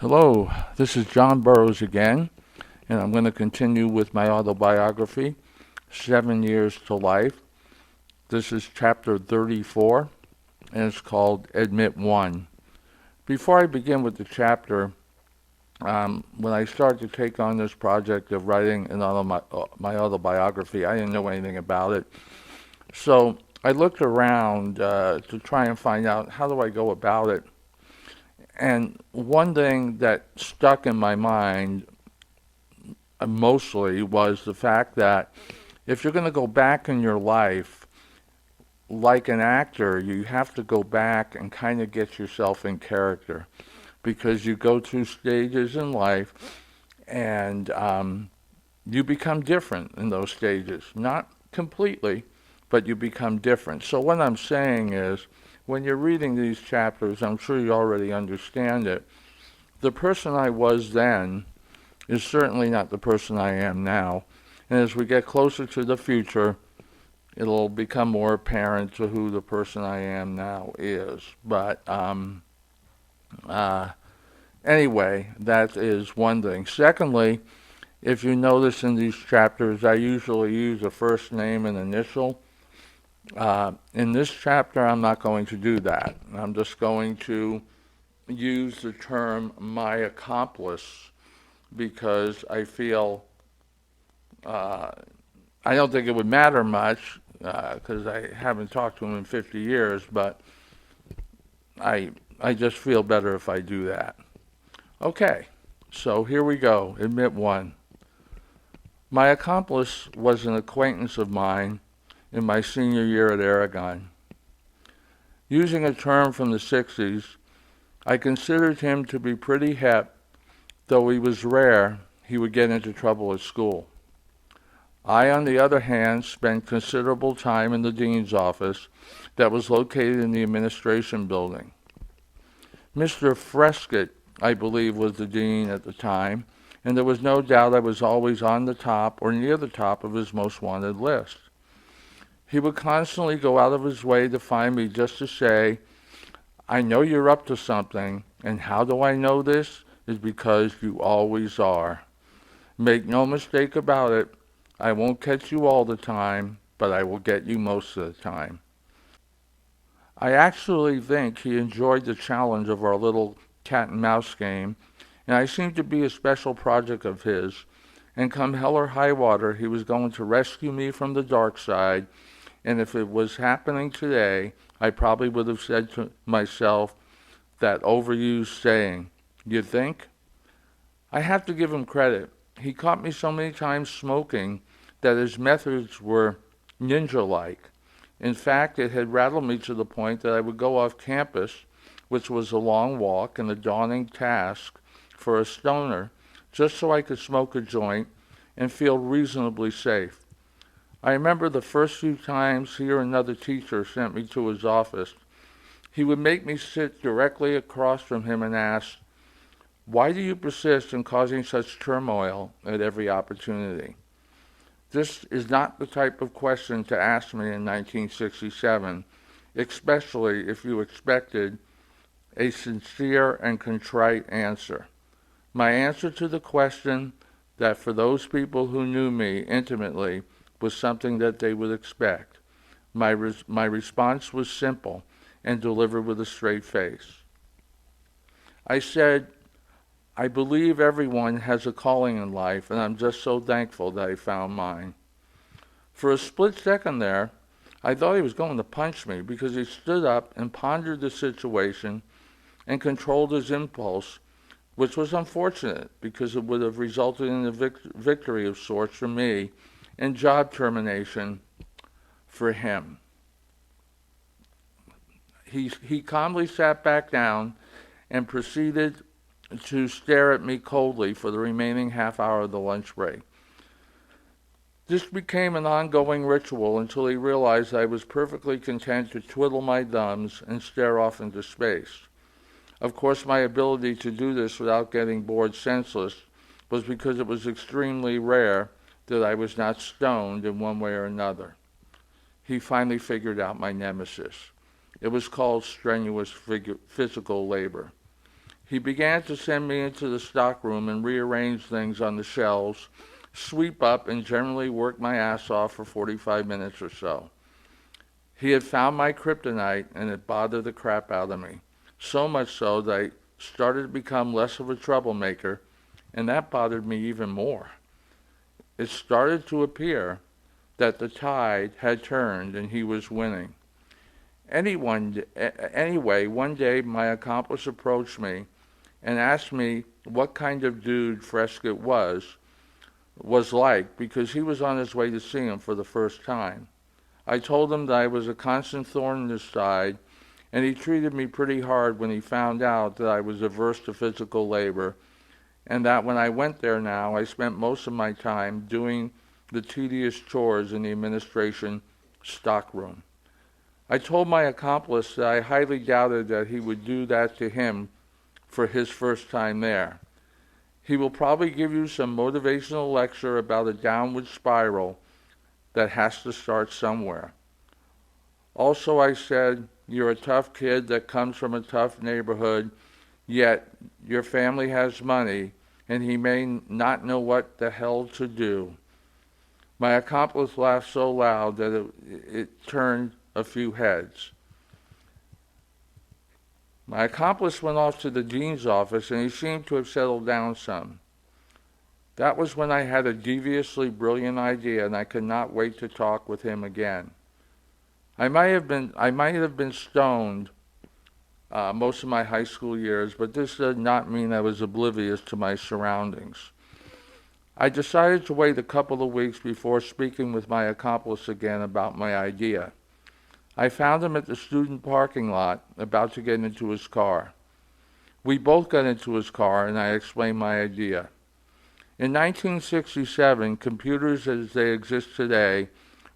Hello, this is John Burroughs again, and I'm going to continue with my autobiography, 7 Years to Life. This is chapter 34, and it's called Admit One. Before I begin with the chapter, when I started to take on this project of writing my autobiography, I didn't know anything about it. So I looked around to try and find out how do I go about it. And one thing that stuck in my mind mostly was the fact that if you're going to go back in your life, like an actor, you have to go back and kind of get yourself in character because you go through stages in life and you become different in those stages. Not completely, but you become different. So, what I'm saying is, when you're reading these chapters, I'm sure you already understand it. The person I was then is certainly not the person I am now. And as we get closer to the future, it'll become more apparent to who the person I am now is. But uh, anyway, that is one thing. Secondly, if you notice in these chapters, I usually use a first name and initial. In this chapter, I'm not going to do that. I'm just going to use the term my accomplice because I feel uh, I don't think it would matter much because I haven't talked to him in 50 years, but I I just feel better if I do that. Okay, so here we go. Admit one. My accomplice was an acquaintance of mine in my senior year at Aragon. Using a term from the 60s, I considered him to be pretty hep, though he was rare he would get into trouble at school. I, on the other hand, spent considerable time in the dean's office that was located in the administration building. Mr. Frescott, I believe, was the dean at the time, and there was no doubt I was always on the top or near the top of his most wanted list. He would constantly go out of his way to find me just to say, I know you're up to something, and how do I know this? Is because you always are. Make no mistake about it, I won't catch you all the time, but I will get you most of the time. I actually think he enjoyed the challenge of our little cat and mouse game, and I seemed to be a special project of his, and come hell or high water, he was going to rescue me from the dark side, and if it was happening today, I probably would have said to myself that overused saying, you think? I have to give him credit. He caught me so many times smoking that his methods were ninja-like. In fact, it had rattled me to the point that I would go off campus, which was a long walk and a daunting task for a stoner, just so I could smoke a joint and feel reasonably safe. I remember the first few times he or another teacher sent me to his office, he would make me sit directly across from him and ask, why do you persist in causing such turmoil at every opportunity? This is not the type of question to ask me in 1967, especially if you expected a sincere and contrite answer. My answer to the question that for those people who knew me intimately was something that they would expect. My response was simple and delivered with a straight face. I said, I believe everyone has a calling in life, and I'm just so thankful that I found mine. For a split second there, I thought he was going to punch me because he stood up and pondered the situation and controlled his impulse, which was unfortunate because it would have resulted in a victory of sorts for me and job termination for him. He calmly sat back down and proceeded to stare at me coldly for the remaining half hour of the lunch break. This became an ongoing ritual until he realized I was perfectly content to twiddle my thumbs and stare off into space. Of course, my ability to do this without getting bored senseless was because it was extremely rare that I was not stoned in one way or another. He finally figured out my nemesis. It was called strenuous physical labor. He began to send me into the stockroom and rearrange things on the shelves, sweep up, and generally work my ass off for 45 minutes or so. He had found my kryptonite, and it bothered the crap out of me. So much so that I started to become less of a troublemaker, and that bothered me even more. It started to appear that the tide had turned and he was winning. Anyway, one day my accomplice approached me and asked me what kind of dude Frescott was like because he was on his way to see him for the first time. I told him that I was a constant thorn in his side, and he treated me pretty hard when he found out that I was averse to physical labor, and that when I went there now, I spent most of my time doing the tedious chores in the administration stockroom. I told my accomplice that I highly doubted that he would do that to him for his first time there. He will probably give you some motivational lecture about a downward spiral that has to start somewhere. Also, I said, you're a tough kid that comes from a tough neighborhood, yet your family has money, and he may not know what the hell to do. My accomplice laughed so loud that it turned a few heads. My accomplice went off to the dean's office, and he seemed to have settled down some. That was when I had a deviously brilliant idea, and I could not wait to talk with him again. I might have been stoned most of my high school years, but this did not mean I was oblivious to my surroundings. I decided to wait a couple of weeks before speaking with my accomplice again about my idea. I found him at the student parking lot, about to get into his car. We both got into his car, and I explained my idea. In 1967, computers as they exist today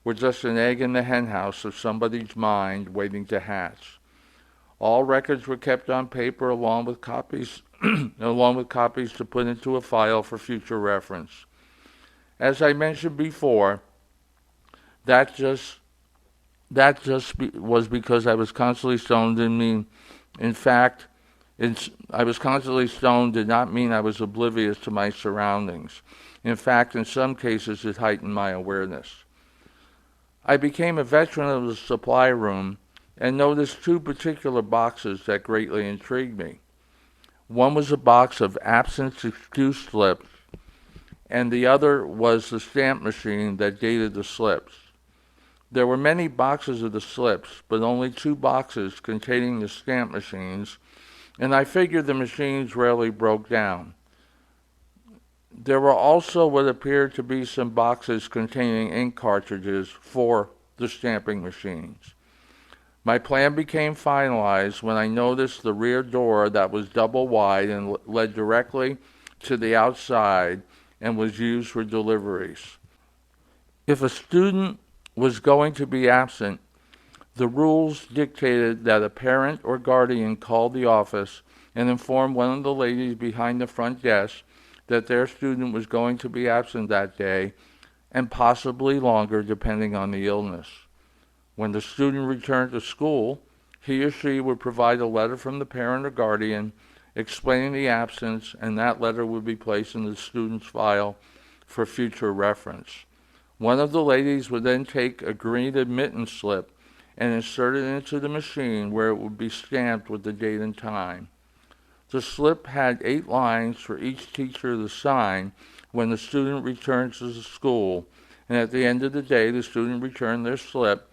were just an egg in the henhouse of somebody's mind waiting to hatch. All records were kept on paper along with copies to put into a file for future reference. As I mentioned before, that was because I was constantly stoned. I was constantly stoned did not mean I was oblivious to my surroundings. In fact, in some cases, it heightened my awareness. I became a veteran of the supply room and noticed two particular boxes that greatly intrigued me. One was a box of absence excuse slips, and the other was the stamp machine that dated the slips. There were many boxes of the slips, but only two boxes containing the stamp machines, and I figured the machines rarely broke down. There were also what appeared to be some boxes containing ink cartridges for the stamping machines. My plan became finalized when I noticed the rear door that was double wide and led directly to the outside and was used for deliveries. If a student was going to be absent, the rules dictated that a parent or guardian call the office and inform one of the ladies behind the front desk that their student was going to be absent that day and possibly longer depending on the illness. When the student returned to school, he or she would provide a letter from the parent or guardian explaining the absence, and that letter would be placed in the student's file for future reference. One of the ladies would then take a green admittance slip and insert it into the machine where it would be stamped with the date and time. The slip had 8 lines for each teacher to sign when the student returned to the school, and at the end of the day, the student returned their slip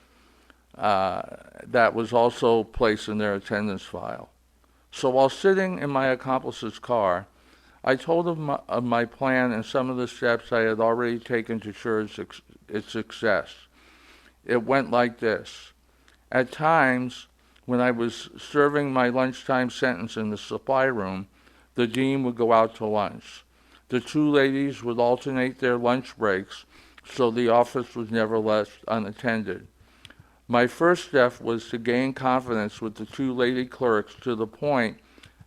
that was also placed in their attendance file. So while sitting in my accomplice's car, I told him of my plan and some of the steps I had already taken to ensure its success. It went like this. At times, when I was serving my lunchtime sentence in the supply room, the dean would go out to lunch. The two ladies would alternate their lunch breaks, so the office was never left unattended. My first step was to gain confidence with the two lady clerks to the point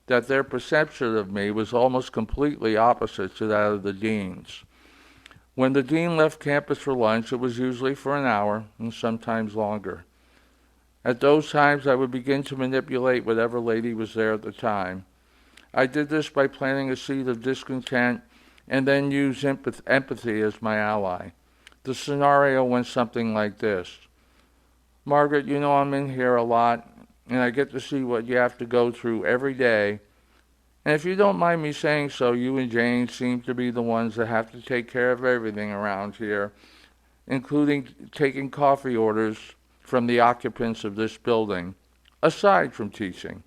that their perception of me was almost completely opposite to that of the dean's. When the dean left campus for lunch, it was usually for an hour and sometimes longer. At those times, I would begin to manipulate whatever lady was there at the time. I did this by planting a seed of discontent and then use empathy as my ally. The scenario went something like this. Margaret, you know I'm in here a lot, and I get to see what you have to go through every day. And if you don't mind me saying so, you and Jane seem to be the ones that have to take care of everything around here, including taking coffee orders from the occupants of this building, aside from teaching.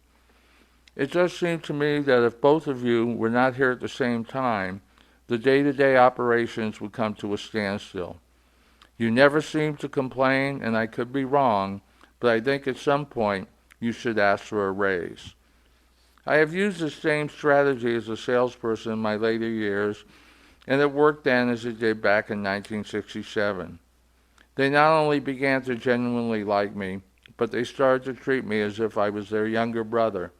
It just seemed to me that if both of you were not here at the same time, the day-to-day operations would come to a standstill. You never seem to complain, and I could be wrong, but I think at some point you should ask for a raise. I have used the same strategy as a salesperson in my later years, and it worked then as it did back in 1967. They not only began to genuinely like me, but they started to treat me as if I was their younger brother.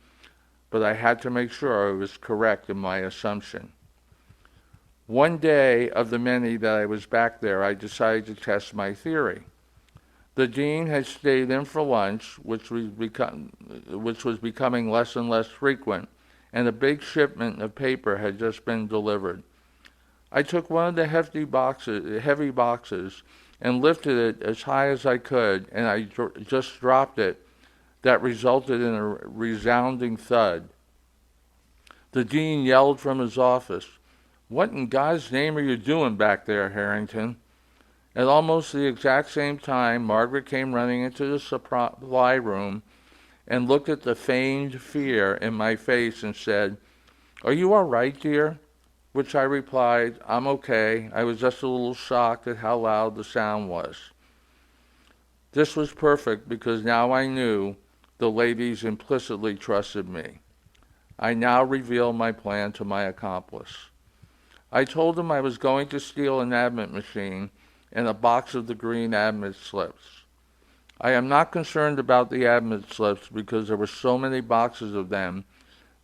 But I had to make sure I was correct in my assumption. One day of the many that I was back there, I decided to test my theory. The dean had stayed in for lunch, which was becoming less and less frequent, and a big shipment of paper had just been delivered. I took one of the heavy boxes, and lifted it as high as I could, and I just dropped it. That resulted in a resounding thud. The dean yelled from his office, "What in God's name are you doing back there, Harrington?" At almost the exact same time, Margaret came running into the supply room and looked at the feigned fear in my face and said, "Are you all right, dear?" Which I replied, "I'm okay. I was just a little shocked at how loud the sound was." This was perfect because now I knew the ladies implicitly trusted me. I now revealed my plan to my accomplice. I told him I was going to steal an admit machine and a box of the green admit slips. I am not concerned about the admit slips because there were so many boxes of them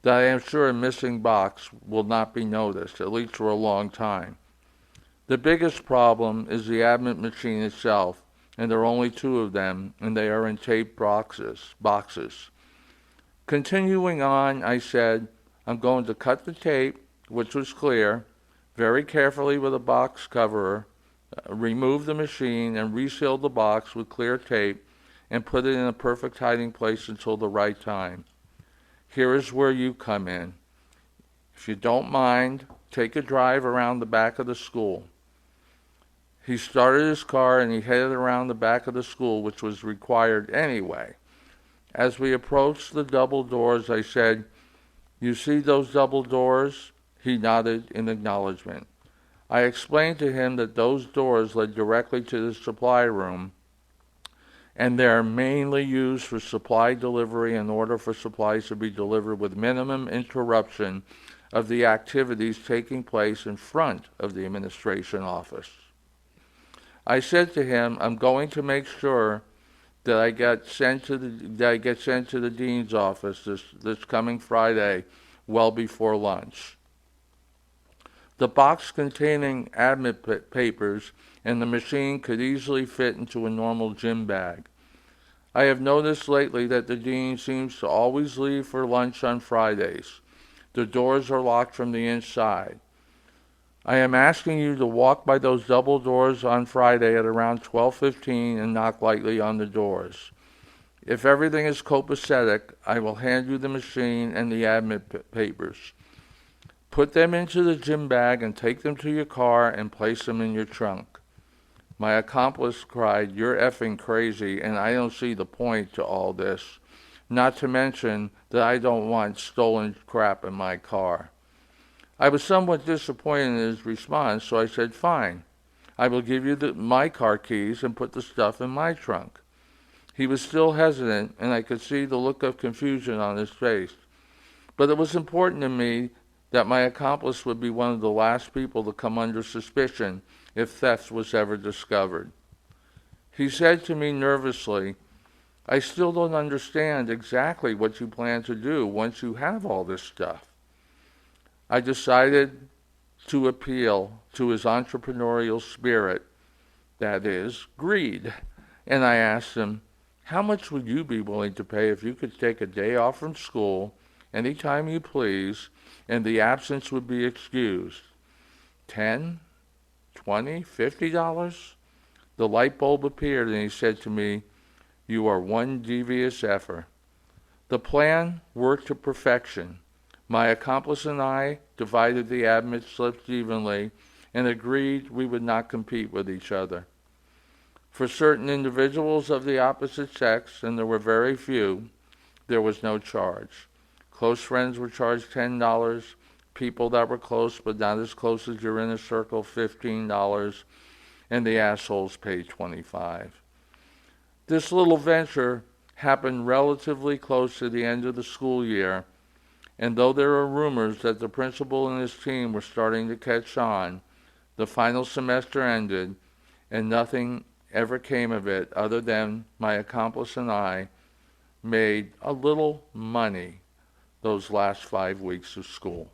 that I am sure a missing box will not be noticed, at least for a long time. The biggest problem is the admit machine itself, and there are only two of them, and they are in taped boxes. Continuing on, I said, I'm going to cut the tape, which was clear, very carefully with a box cover, remove the machine, and reseal the box with clear tape, and put it in a perfect hiding place until the right time. Here is where you come in. If you don't mind, take a drive around the back of the school. He started his car and he headed around the back of the school, which was required anyway. As we approached the double doors, I said, "You see those double doors?" He nodded in acknowledgement. I explained to him that those doors led directly to the supply room, and they're mainly used for supply delivery in order for supplies to be delivered with minimum interruption of the activities taking place in front of the administration office. I said to him, I'm going to make sure that I get sent to the dean's office this coming Friday, well before lunch. The box containing admit papers and the machine could easily fit into a normal gym bag. I have noticed lately that the dean seems to always leave for lunch on Fridays. The doors are locked from the inside. I am asking you to walk by those double doors on Friday at around 12:15 and knock lightly on the doors. If everything is copacetic, I will hand you the machine and the admit papers. Put them into the gym bag and take them to your car and place them in your trunk. My accomplice cried, "You're effing crazy, and I don't see the point to all this. Not to mention that I don't want stolen crap in my car." I was somewhat disappointed in his response, so I said, "Fine. I will give you my car keys and put the stuff in my trunk." He was still hesitant, and I could see the look of confusion on his face. But it was important to me that my accomplice would be one of the last people to come under suspicion if theft was ever discovered. He said to me nervously, "I still don't understand exactly what you plan to do once you have all this stuff." I decided to appeal to his entrepreneurial spirit, that is, greed, and I asked him, "How much would you be willing to pay if you could take a day off from school anytime you please, and the absence would be excused. 10, 20, $50? The light bulb appeared and he said to me, "You are one devious effer." The plan worked to perfection. My accomplice and I divided the admit slips evenly and agreed we would not compete with each other. For certain individuals of the opposite sex, and there were very few, there was no charge. Close friends were charged $10, people that were close but not as close as your inner circle, $15, and the assholes paid $25. This little venture happened relatively close to the end of the school year, and though there are rumors that the principal and his team were starting to catch on, the final semester ended, and nothing ever came of it other than my accomplice and I made a little money those last 5 weeks of school.